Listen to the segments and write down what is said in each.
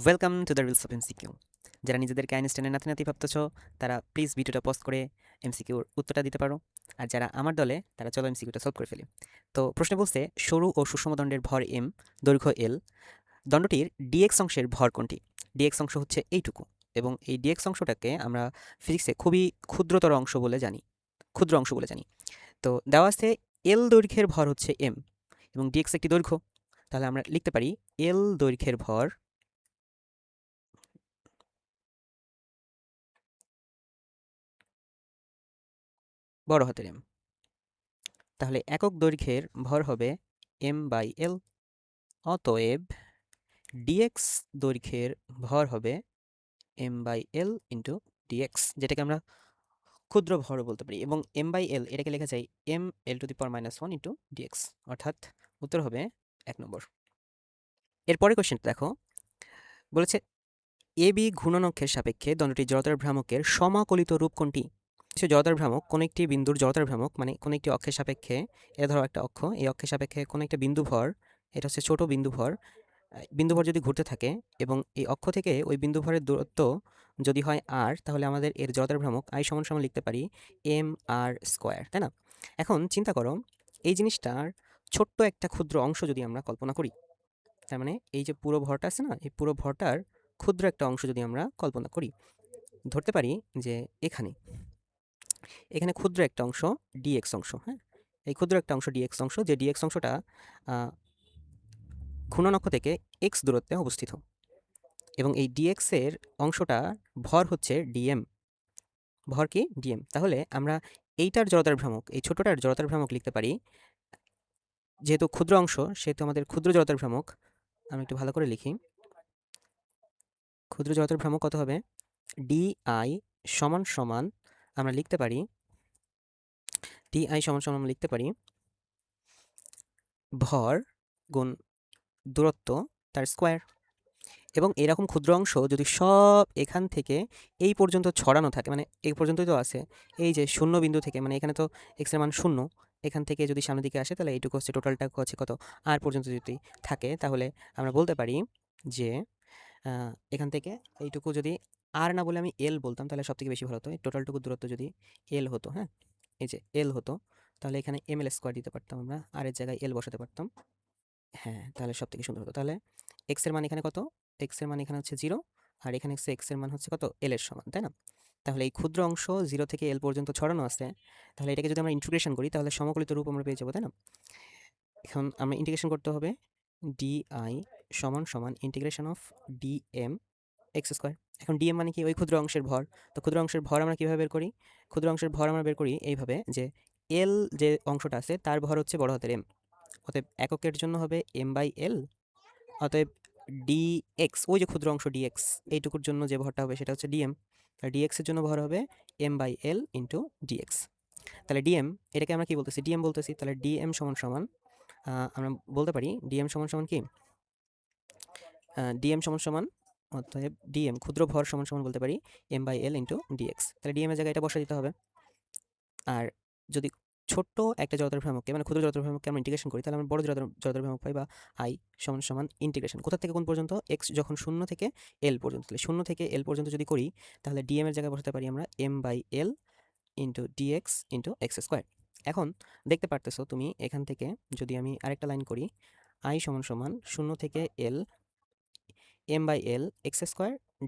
Welcome to the reels of MCQ. যারা নিজেদেরকে আইনস্টাইনের নাতি ভাবতেছ, তারা প্লিজ ভিডিওটা পজ করে এমসিকিউর উত্তরটা দিতে পারো। আর যারা আমার দলে, তারা চলো এমসিকিউটা সলভ করে ফেলি। তো প্রশ্নে বলছে সরু ও সুষম দণ্ডের ভর এম, দৈর্ঘ্য এল, দণ্ডটির ডিএক্স অংশের ভর কোনটি? ডিএক্স অংশ হচ্ছে এইটুকু, এবং এই ডিএক্স অংশটাকে আমরা ফিজিক্সে খুবই ক্ষুদ্রতর অংশ বলে জানি, ক্ষুদ্র অংশ বলে জানি। তো দেওয়া আছে এল দৈর্ঘ্যের ভর হচ্ছে এম এবং ডিএক্স একটি দৈর্ঘ্য। তাহলে আমরা লিখতে পারি এল দৈর্ঘ্যের ভর বড় হাতের এম। তাহলে একক দৈর্ঘ্যের ভর হবে m/l। অতএব dx দৈর্ঘ্যের ভর হবে m/l ইন্টু dx, যেটাকে আমরা ক্ষুদ্র ভর বলতে পারি, এবং m/l এটাকে লেখা যায় m(l⁻⁻1) ইন্টু dx, অর্থাৎ উত্তর হবে 1 নম্বর। এরপরে কোশ্চেনটা দেখো, বলেছে এ বি ঘূর্ণনক্ষের সাপেক্ষে দণ্ডটির জড়তার ভ্রামকের সমাকলিত রূপ কোনটি? জড়তার ভ্রামক কোন একটি বিন্দুর জড়তার ভ্রামক, মানে কোন একটি অক্ষের সাপেক্ষে, এটা ধরো একটা অক্ষ, এই অক্ষের সাপেক্ষে কোন একটা বিন্দু ভর, এটা হচ্ছে ছোট বিন্দু ভর। বিন্দু ভর যদি ঘুরতে থাকে এবং এই অক্ষ থেকে ওই বিন্দু ভরের দূরত্ব যদি হয় আর, তাহলে আমাদের এর জড়তার ভ্রামক আই সমান সমান লিখতে পারি mr², তাই না? এখন চিন্তা করো, এই জিনিসটার ছোট্ট একটা ক্ষুদ্র অংশ যদি আমরা কল্পনা করি, তার মানে এই যে পুরো ভরটা আছে না, এই পুরো ভরটার ক্ষুদ্র একটা অংশ যদি আমরা কল্পনা করি, ধরতে পারি যে এখানে এখানে ক্ষুদ্র একটা অংশ ডিএক্স অংশ, হ্যাঁ, এই ক্ষুদ্র একটা অংশ ডিএক্স অংশ, যে ডিএক্স অংশটা ঘূর্ণনক্ষ থেকে এক্স দূরত্বে অবস্থিত, এবং এই ডিএক্স এর অংশটা ভর হচ্ছে ডিএম, ভর কি ডিএম। তাহলে আমরা এইটার জড়তার ভ্রামক, এই ছোটটার জড়তার ভ্রামক লিখতে পারি, যেহেতু ক্ষুদ্র অংশ সেহেতু আমাদের ক্ষুদ্র জড়তার ভ্রামক, আমি একটু ভালো করে লিখি, ক্ষুদ্র জড়তার ভ্রামক কত হবে? ডিআই সমান সমান আমরা লিখতে পারি, ডিআই সমান সমান আমরা লিখতে পারি ভর গুণ দূরত্ব তার স্কোয়ার। এবং এরকম ক্ষুদ্র অংশ যদি সব এখান থেকে এই পর্যন্ত ছড়ানো থাকে, মানে এই পর্যন্তই তো আছে, এই যে শূন্য বিন্দু থেকে, মানে এখানে তো এক্সের মান শূন্য, এখান থেকে যদি সামনের দিকে আসে তাহলে এইটুকু হচ্ছে, টোটালটা হচ্ছে কত, আর পর্যন্ত যদি থাকে, তাহলে আমরা বলতে পারি যে এখান থেকে এইটুকু যদি আর না বলে আমি এল বলতাম, তাহলে সব থেকে বেশি ভালো হতো। টোটালটুকু দূরত্ব যদি এল হতো, হ্যাঁ, এই যে এল হতো, তাহলে এখানে ml² দিতে পারতাম আমরা, আর এর জায়গায় এল বসাতে পারতাম। হ্যাঁ, তাহলে সবথেকে সুন্দর হতো। তাহলে এক্স এর মান এখানে কত? এক্স এর মান এখানে হচ্ছে 0, আর এখানে হচ্ছে এক্স এর মান হচ্ছে কত? এল এর সমান, তাই না? তাহলে এই ক্ষুদ্র অংশ 0 থেকে এল পর্যন্ত ছড়ানো আছে। তাহলে এটাকে যদি আমরা ইন্টিগ্রেশন করি, তাহলে সমকলিত রূপ আমরা পেয়ে যাবো, তাই না? এখন আমরা ইন্টিগ্রেশন করতে হবে, ডিআই সমান সমান ইন্টিগ্রেশন অফ ডিএম এক্স²। এখন ডিএম মানে কি? ওই ক্ষুদ্র অংশের ভর। তো ক্ষুদ্র অংশের ভর আমরা কিভাবে বের করি? ক্ষুদ্র অংশের ভর আমরা বের করি এইভাবে, যে এল যে অংশটা আছে তার ভর হচ্ছে বড় হাতের এম, অতএব এককের জন্য হবে m/l। অতএব dx, ওই যে ক্ষুদ্র অংশ dx, এইটুকুর জন্য যে ভরটা হবে সেটা হচ্ছে dm। তাহলে dx এর জন্য ভর হবে m/l ইন্টু dx। তাহলে dm, এটাকে আমরা কি বলতেছি? dm বলতেছি। তাহলে dm সমান সমান আমরা বলতে পারি dm সমান সমান কি? dm সমান সমান, অতএব dm ক্ষুদ্র ভর সমান সমান বলতে পারি m/l ইন্টু dx। তাহলে dm এর জায়গায় এটা বসা দিতে হবে। আর যদি ছোট্ট একটা জড়তার ভ্রামককে, মানে ক্ষুদ্র জড়তার ভ্রামককে আমরা ইন্টিগ্রেশন করি, তাহলে আমরা বড় জড়তার ভ্রামক পাই, বা আই সমান সমান ইন্টিগ্রেশন কোথা থেকে কোন পর্যন্ত? এক্স যখন 0 থেকে এল পর্যন্ত, তাহলে 0 থেকে এল পর্যন্ত যদি করি, তাহলে ডিএম এর জায়গায় বসাতে পারি আমরা m/l ইন্টু ডিএক্স ইন্টু এক্স²। এখন দেখতে পারতেছো তুমি, এখান থেকে যদি আমি আরেকটা লাইন করি, আই সমান সমান 0 থেকে এল m/l x²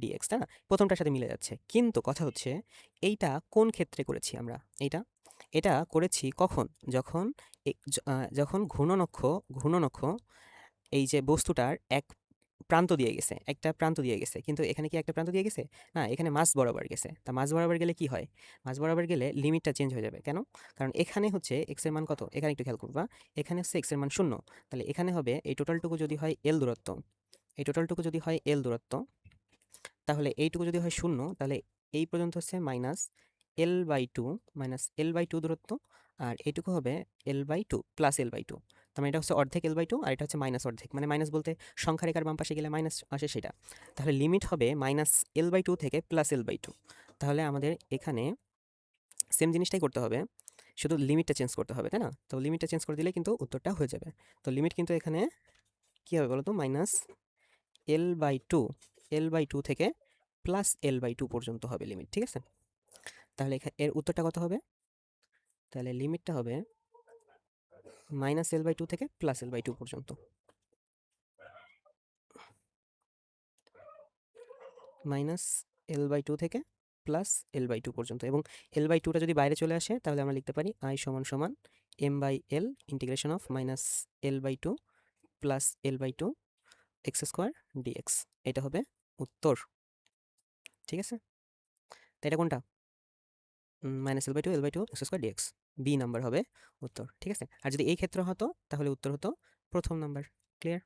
dx, তাই না? প্রথমটার সাথে মিলে যাচ্ছে, কিন্তু কথা হচ্ছে এইটা কোন ক্ষেত্রে করেছি আমরা? এটা করেছি কখন? যখন যখন ঘূর্ণনক্ষ এই যে বস্তুটার এক প্রান্ত দিয়ে গেছে, একটা প্রান্ত দিয়ে গেছে, কিন্তু এখানে কি একটা প্রান্ত দিয়ে গেছে? না, এখানে মাঝ বরাবর গেছে। তা মাঝ বরাবর গেলে কি হয়? মাঝ বরাবর গেলে লিমিটটা চেঞ্জ হয়ে যাবে। কেন? কারণ এখানে হচ্ছে এক্স এর মান কত? এখানে একটু খেয়াল করবা, এখানে হচ্ছে এক্স এর মান 0, তাহলে এখানে হবে এই টোটালটুকু যদি হয় এল দূরত্ব, এই টোটালটুকু যদি হয় এল দূরত্ব, তাহলে এইটুকু যদি হয় 0, তাহলে এই পর্যন্ত হচ্ছে -l/2, -l/2 দূরত্ব, আর এইটুকু হবে l/2 প্লাস l/2। তার মানে এটা হচ্ছে অর্ধেক l/2, আর এটা হচ্ছে মাইনাস অর্ধেক, মানে মাইনাস বলতে সংখ্যা রেখার বাম পাশে গেলে মাইনাস আসে সেটা। তাহলে লিমিট হবে -l/2 থেকে +l/2। তাহলে আমাদের এখানে সেম জিনিসটাই করতে হবে, শুধু লিমিটটা চেঞ্জ করতে হবে, তাই না? তো লিমিটটা চেঞ্জ করে দিলে কিন্তু উত্তরটা হয়ে যাবে। তো লিমিট কিন্তু এখানে কি হবে বলো তো? -l/2 L/2 থেকে প্লাস L/2 পর্যন্ত হবে লিমিট, ঠিক আছে? তাহলে এর উত্তরটা কত হবে? তাহলে লিমিটটা হবে -L/2 থেকে প্লাস L/2 পর্যন্ত। -L/2 থেকে প্লাস L/2 পর্যন্ত, এবং L/2টা যদি বাইরে চলে আসে তাহলে আমরা লিখতে পারি I = m/L integration of -L/2 plus L/2 x² dx। এটা হবে উত্তর, ঠিক আছে? তো এটা কোনটা? -L/2 L/2 x² dx, B number হবে উত্তর, ঠিক আছে? আর যদি এই ক্ষেত্রে হতো তাহলে উত্তর হতো প্রথম নাম্বার। ক্লিয়ার?